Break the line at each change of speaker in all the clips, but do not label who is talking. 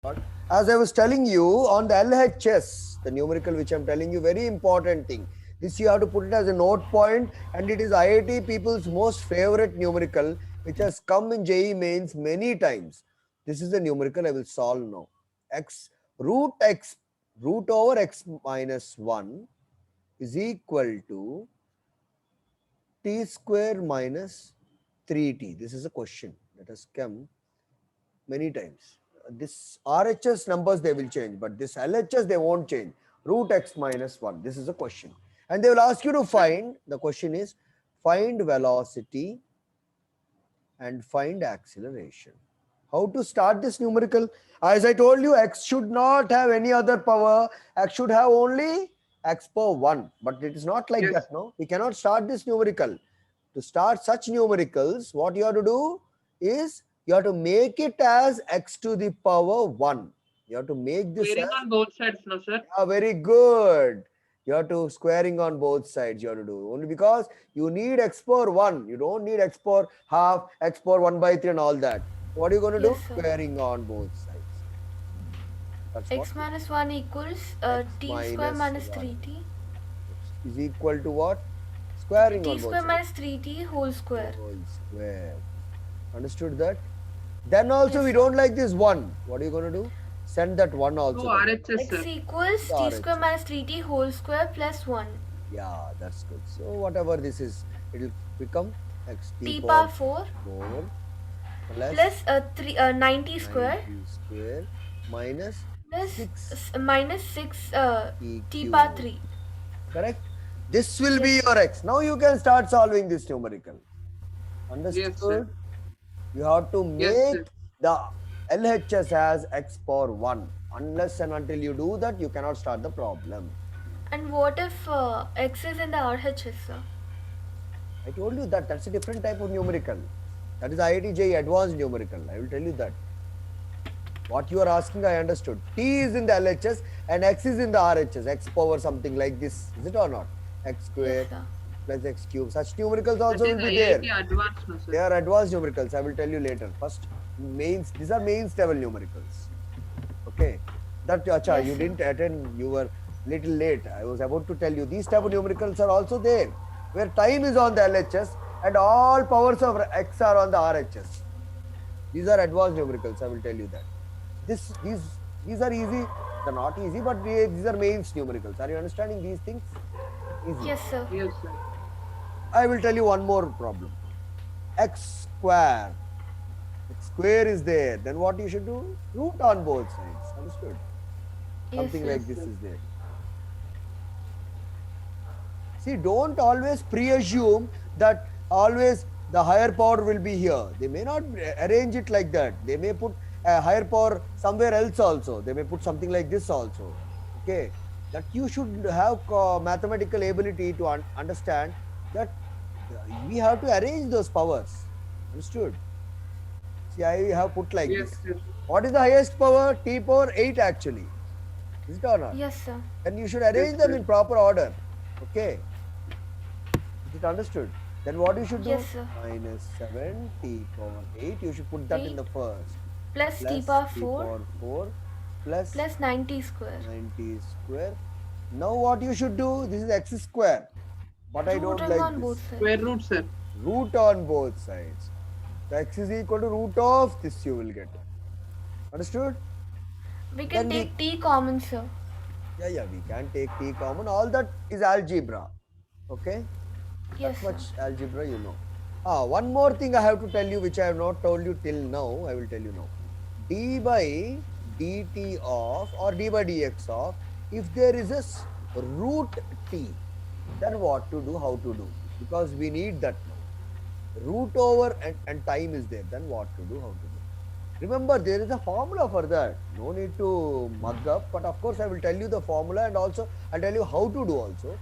But as I was telling you on the LHS, the numerical which I'm telling you, very important thing. This you have to put it as a note point, and it is IIT people's most favorite numerical, which has come in JEE mains many times. This is the numerical I will solve now. X root over x minus 1 is equal to t square minus 3t. This is a question that has come many times. This RHS numbers they will change, but this LHS they won't change. Root x minus 1. This is a question. And they will ask you to find, the question is, find velocity and find acceleration. How to start this numerical? As I told you, x should not have any other power. X should have only x power 1. But it is not like
Yes.
that, no? We cannot start this numerical. To start such numericals, what you have to do is you have to make it as x to the power 1. You have to make this
Squaring
as,
on both sides, no, sir?
very good. You have to squaring on both sides. You have to do only because you need x power 1. You don't need x power half, x power 1 by 3 and all that. What are you going to do?
Yes, sir.
Squaring on both sides. That's what
X minus 1 equals
x
t square
minus
minus
1
3t.
is equal to what? Squaring
T
on both
square
sides.
minus 3t whole square.
Whole square. Understood that? Then also
Yes,
we
sir.
don't like this 1. What are you going to do? Send that 1
So
also there.
RHS,
X
sir.
equals t square
RHS.
minus 3t whole square plus 1.
Yeah, that's good. So whatever this is, it will become x
T
t
power
power
4
4 plus
plus 90 square
90 square minus
plus
6
minus 6
t
t power
cube.
3.
Correct? This will
Yes,
be
sir.
your x. Now you can start solving this numerical.
Yes, sir.
Understood? You have to
Yes, sir.
make the LHS as x power 1. Unless and until you do that, you cannot start the problem.
And what if x is in the RHS, sir?
I told you that that's a different type of numerical. That is IIT JEE advanced numerical. I will tell you that. What you are asking, I understood. T is in the LHS and X is in the RHS. X power something like this. Is it or not? X
Yes,
square
sir.
plus X cube. Such numericals
That
also
is
will be there.
IIT advanced, no,
They
sir.
are advanced numericals. I will tell you later. First, mains. These are mains level numericals. Okay. That acha,
Yes,
you
sir.
didn't attend. You were little late. I was about to tell you. These type of numericals are also there, where time is on the LHS and all powers of X are on the RHS. These are advanced numericals. I will tell you that. This these are easy. They're not easy, but these are mains numericals. Are you understanding these things? Easy.
Yes, sir.
Yes, sir.
I will tell you one more problem. X square. X square is there. Then what you should do? Root on both sides. Understood?
Yes,
Something
sir.
Yes,
like this
sir.
is there. See, don't always pre-assume that always the higher power will be here. They may not arrange it like that. They may put a higher power somewhere else also. They may put something like this also. Okay, that you should have mathematical ability to understand that we have to arrange those powers. Understood? See, I have put like
Yes,
this.
sir.
What is the highest power? T power 8 actually. Is it or not?
Yes, sir.
Then you should
Yes,
arrange them
sir.
in proper order. Okay. Is it understood? Then what you should
Yes,
do?
sir.
Minus 7 t power 8. You should put that in
8
the first.
plus t
Plus
power
t
4
power 4 plus
plus 90 square.
90 square. Now what you should do? This is x square. But I don't
Rooting
like
on
this.
both sides.
Square root, sir.
Root on both sides. The x is equal to root of this you will get. Understood?
We can
Then we,
take t common, sir.
yeah, we can take t common. All that is algebra. Okay? That
Yes, sir.
much algebra you know. One more thing I have to tell you, which I have not told you till now. I will tell you now. D by dt of or d by dx of, if there is a root t, then what to do, how to do? Because we need that now. Root over and time is there. Then what to do, how to do? Remember, there is a formula for that. No need to mug up. But of course, I will tell you the formula and also I'll tell you how to do also.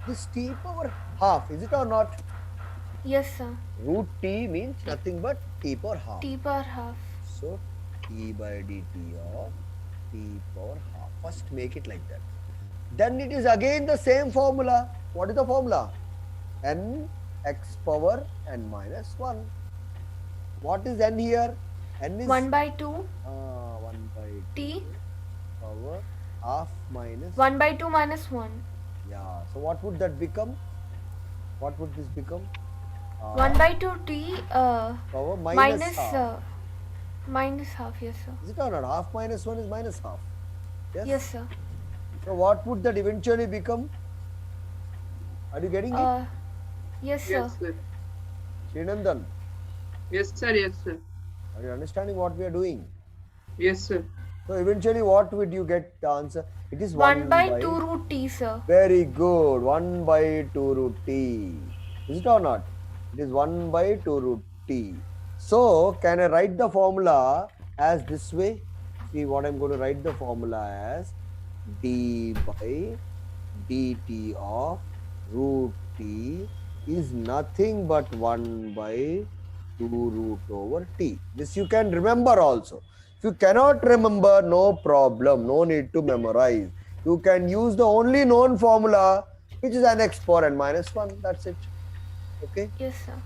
This t power half, is it or not?
Yes, sir.
Root t means nothing but t power half.
T power half.
So t by dt of t power half. First make it like that. Then it is again the same formula. What is the formula? N x power n minus 1. What is n here? N is
1 by 2.
1
t.
Power half minus
1 by 2 minus 1.
Yeah. So what would that become? What would this become?
1 by 2 t
Power
minus
half.
minus half. Yes, sir.
Is it or not? Half minus 1 is minus half. Yes?
Yes, sir.
So what would that eventually become? Are you getting it?
Yes, sir.
Yes, sir.
Srinandan,
Yes, sir. Yes, sir.
are you understanding what we are doing?
Yes, sir.
So eventually what would you get the answer? It is
1 by 2 root t, sir.
Very good. 1 by 2 root t. Is it or not? It is 1 by 2 root t. So can I write the formula as this way? See what I'm going to write the formula as d by dt of root t is nothing but 1 by 2 root over t. This you can remember also. If you cannot remember, no problem, no need to memorize. You can use the only known formula, which is an x power n minus 1. That's it. Okay.
Yes, sir.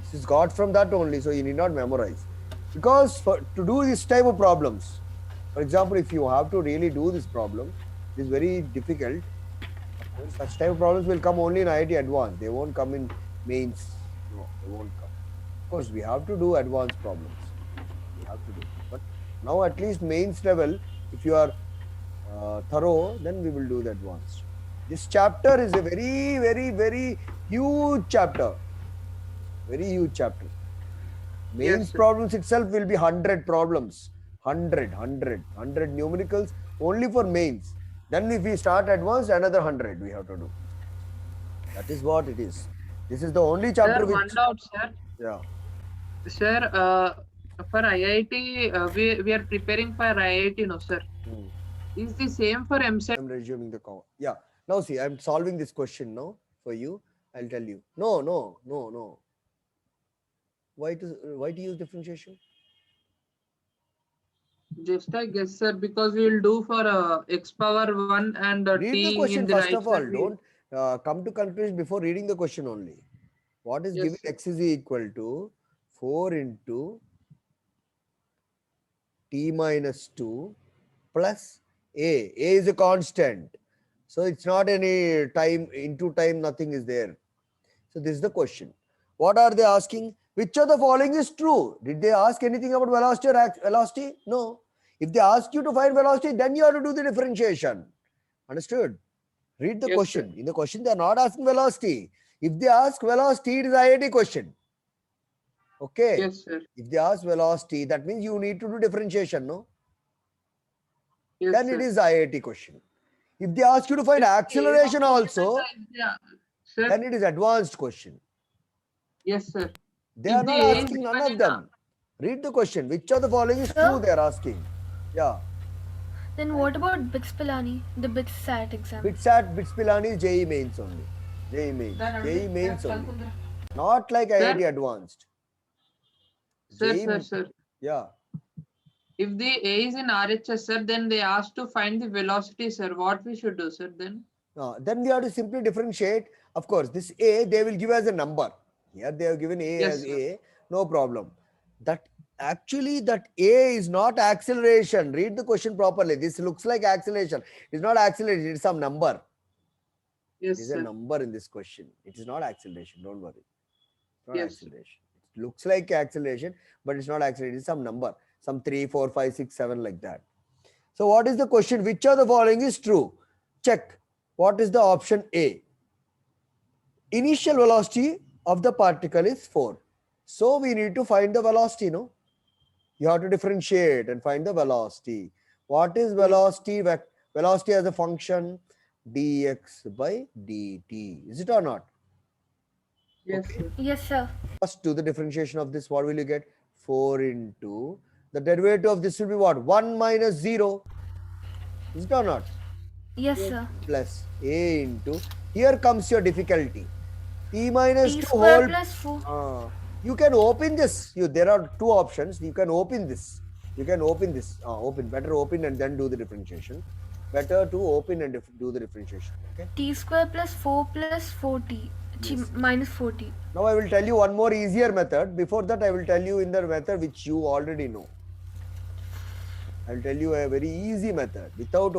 This is got from that only, so you need not memorize. Because to do this type of problems, for example, if you have to really do this problem, it is very difficult. Such type of problems will come only in IIT Advanced. They won't come in mains. No, they won't come. Of course, we have to do advanced problems. We have to do. But now at least mains level, if you are thorough, then we will do the advanced. This chapter is a very, very, very huge chapter. Very huge chapter. Mains problems itself will be 100 problems. 100 numericals only for mains. Then if we start advanced, another 100 we have to do. That is what it is. This is the only chapter
Sir,
which...
one doubt, sir.
Yeah.
Sir, for IIT, we are preparing for IIT, no, sir. Is the same for MSET?
I'm resuming the call. Yeah. Now see, I'm solving this question now for you. I'll tell you. No. Why to use differentiation?
Just I guess, sir, because we will do for x power 1 and
Read
t
the question
in the
first
right
of all.
side.
Don't come to conclusion before reading the question only. What is
Yes,
given?
sir.
X is equal to 4 into t minus 2 plus a. A is a constant. So it's not any time, into time, nothing is there. So this is the question. What are they asking? Which of the following is true? Did they ask anything about velocity or velocity? No. If they ask you to find velocity, then you have to do the differentiation. Understood? Read the
Yes,
question.
sir.
In the question, they are not asking velocity. If they ask velocity, it is IIT question. Okay.
Yes, sir.
If they ask velocity, that means you need to do differentiation, no?
Yes,
Then
sir.
it is IIT question. If they ask you to find acceleration also,
Sir,
then it is advanced question.
yes, sir.
They
If
are
the
not
A is
asking none
given
of
in
them. Read the question. Which of the following is true? They are asking. Yeah.
Then what about BITS Pilani, the BITS SAT exam?
BITSAT, BITS Pilani is JEE mains only. JEE mains. JEE mains only. Not like IIT advanced. JEE,
Sir.
Yeah.
If the A is in RHS, sir, then they ask to find the velocity, sir. What we should do, sir, then?
Then we have to simply differentiate. Of course, this A, they will give as a number. Here they have given A
Yes,
as
sir.
A. No problem. That actually, that A is not acceleration. Read the question properly. This looks like acceleration. It's not acceleration. It's some number.
Yes,
It is
sir.
a number in this question. It is not acceleration. Don't worry. It's not
Yes, sir.
acceleration. It looks like acceleration, but it's not acceleration. It's some number. Some 3, 4, 5, 6, 7 like that. So what is the question? Which of the following is true? Check. What is the option A? Initial velocity of the particle is 4. So we need to find the velocity, no? You have to differentiate and find the velocity. What is velocity? Velocity as a function dx by dt. Is it or not?
Yes,
Okay.
sir.
Yes, sir.
First do the differentiation of this. What will you get? 4 into the derivative of this will be what? 1 minus 0. Is it or not?
Yes, sir.
Plus a into, here comes your difficulty. T minus
T
2
square
whole.
plus 4.
You can open this. There are two options. You can open this. Better open and then do the differentiation. Better to open and do the differentiation. Okay.
T square plus 4 plus 4t.
Yes.
Minus 4t.
Now I will tell you one more easier method. Before that, I will tell you in the method which you already know. I'll tell you a very easy method. Without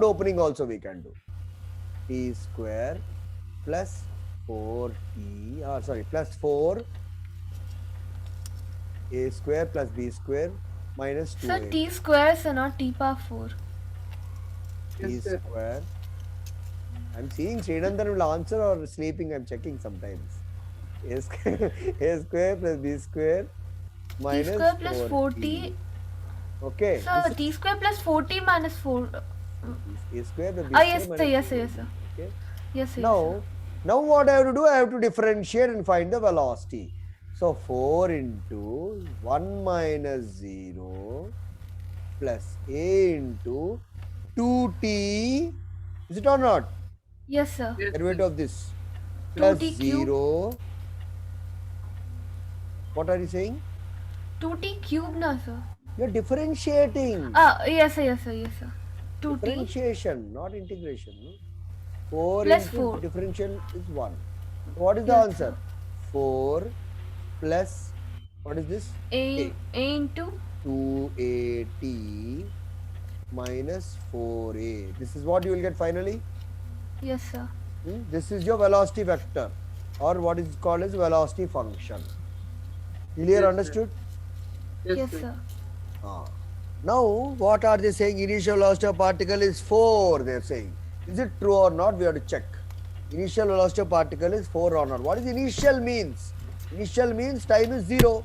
opening also we can do. T square plus 4t, plus 4 a square plus b square minus 2a.
Sir, t squares are not t power 4.
T
Yes, sir.
square. I'm seeing Srinandan will answer or sleeping. I'm checking sometimes. A square, a square plus b square minus
T square plus 4t.
4t. Okay.
Sir,
this
t square plus 4t minus 4.
is a square plus b
Ah,
square
yes, sir,
minus
yes, sir,
2a.
yes, sir.
Okay.
Yes, sir.
Now what I have to do? I have to differentiate and find the velocity. So 4 into 1 minus 0 plus a into 2t. Is it or not?
Yes, sir.
Yes,
Derivative
sir.
of this plus
2t cube.
0. What are you saying?
2t cube na, sir.
You're differentiating.
Ah, yes, sir, yes, sir, yes, sir. 2t
Differentiation, not integration. No? 4
Plus
into
4.
differential is 1. What is the
Yes,
answer?
sir.
4 plus, what is this?
a into
2at minus 4a. This is what you will get finally.
yes, sir.
This is your velocity vector, or what is called as velocity function. Clear,
Yes, sir.
understood?
Yes, sir.
Now, what are they saying? Initial velocity of particle is 4, they are saying. Is it true or not? We have to check. Initial velocity of particle is 4 or not. What is initial means? Initial means time is 0.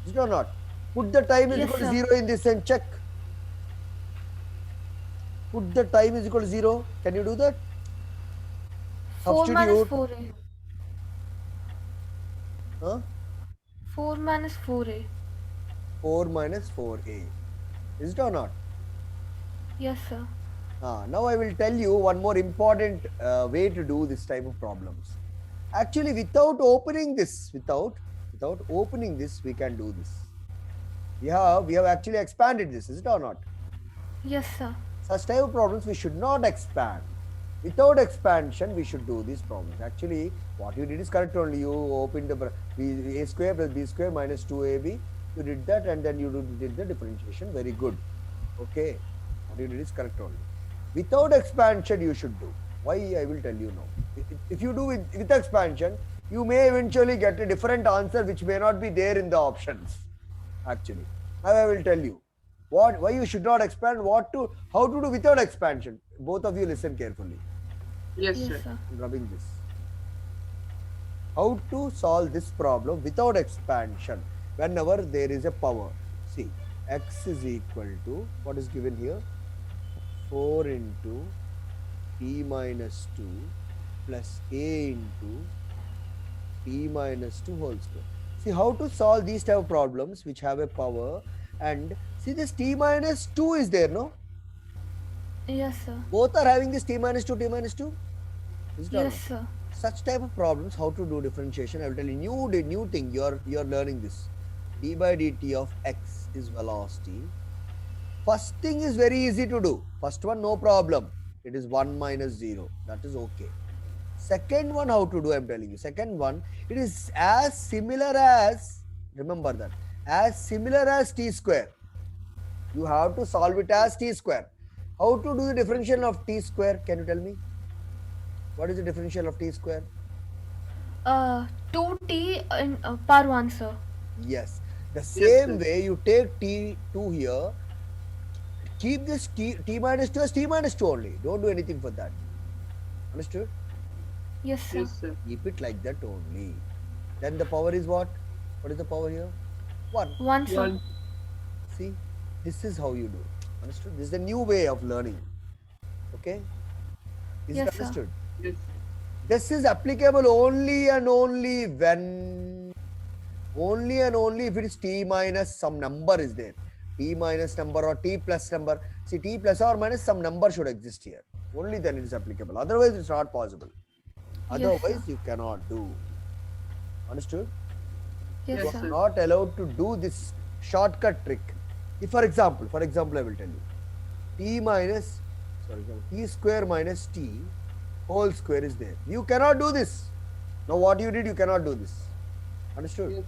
Is it or not? Put the time is
Yes,
equal to
sir.
0 in this and check. Put the time is equal to 0. Can you do that?
4 minus
Substitute.
4a.
Huh?
4 minus 4a.
4 minus 4a. Is it or not?
Yes, sir.
Now I will tell you one more important way to do this type of problems. Actually, without opening this, without opening this, we can do this. We have actually expanded this, is it or not?
Yes, sir.
Such type of problems we should not expand. Without expansion, we should do these problems. Actually, what you did is correct only. You opened the a square plus b square minus 2ab. You did that and then you did the differentiation. Very good. Okay. What you did is correct only. Without expansion, you should do. Why? I will tell you now. If you do with expansion, you may eventually get a different answer which may not be there in the options. Actually, now I will tell you why you should not expand, how to do without expansion. Both of you listen carefully.
Yes,
Yes,
sir.
sir.
I'm rubbing this. How to solve this problem without expansion? Whenever there is a power. See, x is equal to, what is given here? 4 into t minus 2 plus a into t minus 2 whole square. See how to solve these type of problems which have a power, and see this t minus 2 is there, no?
Yes, sir.
Both are having this t minus 2, t minus 2. Is it or
Yes,
not?
sir.
Such type of problems, how to do differentiation, I will tell you new thing. You are learning this. D by dt of x is velocity. First thing is very easy to do. First one, no problem. It is 1 minus 0. That is okay. Second one, how to do, I am telling you. Second one, it is as similar as, remember that, as similar as t square. You have to solve it as t square. How to do the differential of t square? Can you tell me? What is the differential of t square?
2t in power 1, sir.
Yes. The
Yes,
same
sir.
way you take t2 here, keep this t minus 2 as t minus 2 only. Don't do anything for that. Understood?
Yes, sir.
Yes, sir.
Keep it like that only. Then the power is what? What is the power here? 1.
1, sir.
One.
See, this is how you do. Understood? This is the new way of learning. Okay? Is
Yes,
it
sir.
understood?
Yes.
This is applicable only and only when, only and only if it is t minus some number is there. T minus number or t plus number. See, t plus or minus some number should exist here. Only then it is applicable. Otherwise, it's not possible. Otherwise,
sir.
you cannot do. Understood?
Yes,
You
Yes,
are
sir.
sir.
not allowed to do this shortcut trick. If, for example, I will tell you, t square minus t whole square is there. You cannot do this. Now, what you did, you cannot do this. Understood?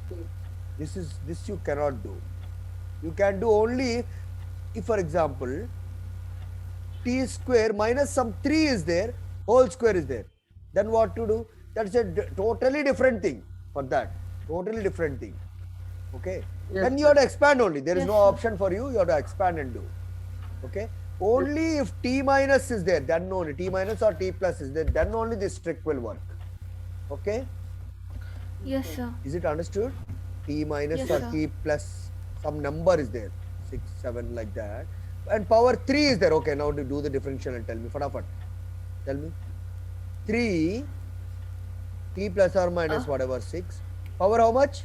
Yes, sir.
This you cannot do. You can do only if for example t square minus some 3 is there, whole square is there, then what to do? That's a totally different thing for that. Totally different thing. Okay.
Yes,
Then you
sir.
have to expand only. There is
Yes,
no
sir.
option for you. You have to expand and do. Okay. Only if t minus is there, then only t minus or t plus is there, then only this trick will work. Okay.
Yes, sir.
Is it understood? T minus
Yes,
or
sir.
t plus some number is there, 6, 7 like that, and power 3 is there. Okay, now to do the differential and tell me, fatafat. Tell me. 3 t plus or minus whatever 6. Power how much?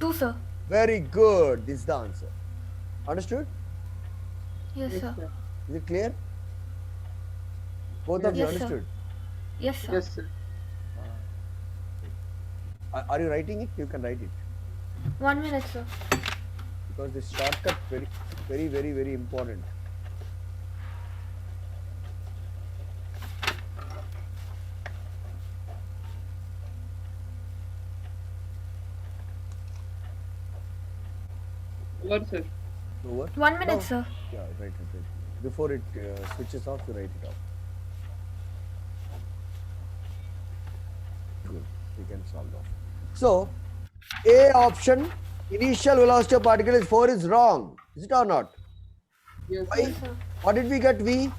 2, sir.
Very good. This is the answer. Understood?
Yes,
Yes,
sir.
sir.
Is it clear? Both of you
Yes, sir.
understood?
Yes, sir.
Yes, sir.
Are you writing it? You can write it.
1 minute, sir.
Because this shortcut very important.
What, sir?
Over?
1 minute,
No.
sir.
Yeah, write it. Before it switches off, you write it off. Good. We can solve off. So, A option, initial velocity of particle is 4 is wrong. Is it or not?
Yes,
Why?
sir.
Yes, sir.
What did we get? V.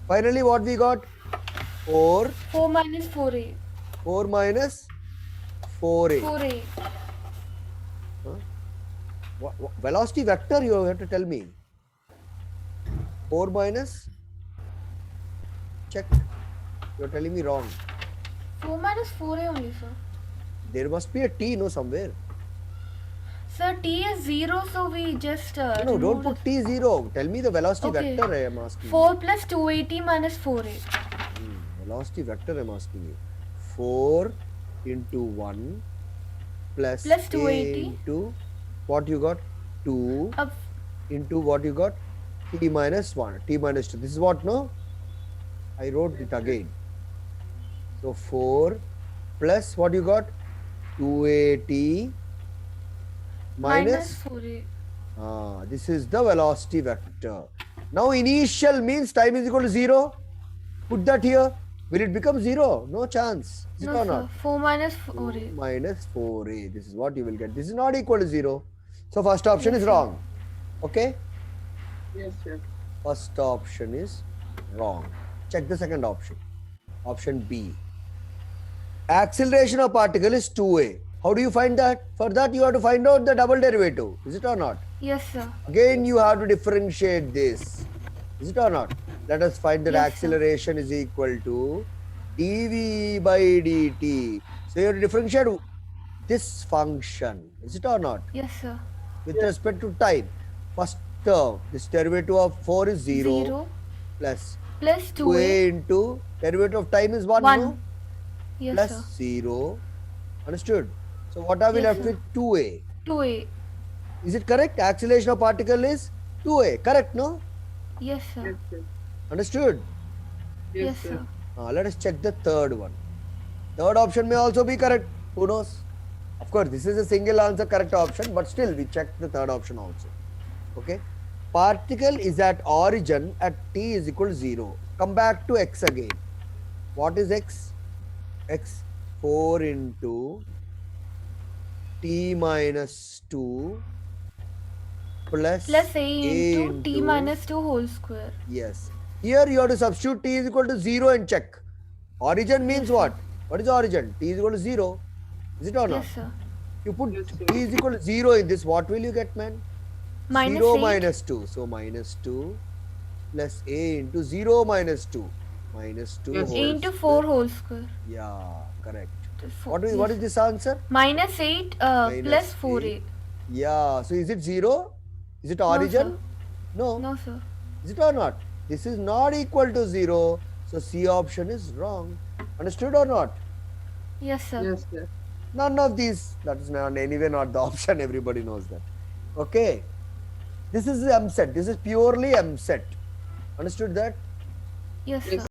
Finally, what we got? 4.
4 minus 4a.
4 minus 4a.
4a.
Huh? Velocity vector, you have to tell me. 4 minus? Check. You are telling me wrong.
4 minus 4a only, sir.
There must be a t, no, somewhere.
Sir, t is 0, so we just
No, don't
removed
put t 0. Tell me the velocity
Okay.
vector I am asking.
4 plus 280 minus 4a.
Velocity vector I am asking you. 4 into 1 plus,
Plus
a
280.
into what you got? 2
Up
into what you got? T minus 1. T minus 2. This is what, no? I wrote it again. So 4 plus what you got? 280 minus.
4a.
This is the velocity vector. Now initial means time is equal to 0. Put that here. Will it become 0? No chance. Is it
No,
or
sir.
not?
4 minus
2
4a.
minus 4a. This is what you will get. This is not equal to 0. So first option
Yes,
is
sir.
wrong. Okay?
Yes, sir.
First option is wrong. Check the second option. Option B. Acceleration of particle is 2a. How do you find that? For that you have to find out the double derivative. Is it or not?
Yes, sir.
Again you have to differentiate this. Is it or not? Let us find that
Yes, sir.
acceleration is equal to dv by dt. So you have to differentiate this function. Is it or not?
Yes, sir.
With respect to time. First term, this derivative of 4 is 0,
0
plus
plus
2a
2a.
into derivative of time is 1,
1.
no?
Yes,
Plus
sir.
0. Understood? So what are we
Yes,
left
sir.
with? 2a.
2a.
Is it correct? Acceleration of particle is 2a. Correct, no?
Yes, sir.
Yes, sir.
Understood?
Yes, sir.
Let us check the third one. Third option may also be correct. Who knows? Of course, this is a single answer correct option, but still we check the third option also. Okay. Particle is at origin at t is equal to 0. Come back to x again. What is x? X 4 into t minus 2 plus
Plus a into t minus 2 whole square.
Yes. Here you have to substitute t is equal to 0 and check. Origin means what? What is origin? T is equal to 0. Is it or not?
Yes, sir.
You put
Yes, sir.
t is equal to 0 in this. What will you get, man?
Minus
0
8.
minus 2. So minus 2 plus a into 0 minus 2. Minus 2
Yes,
whole
A into
square.
4 whole square.
Yeah, correct.
Four-
What is
yes.
this answer?
Minus 8
Minus
plus 4a.
8. Yeah. So is it 0? Is it
No,
origin?
sir.
No.
No, sir.
Is it or not? This is not equal to 0. So C option is wrong. Understood or not?
Yes, sir.
Yes, sir.
None of these. That is not anyway not the option. Everybody knows that. Okay. This is M set. This is purely M set. Understood that?
Yes,
Yes,
sir.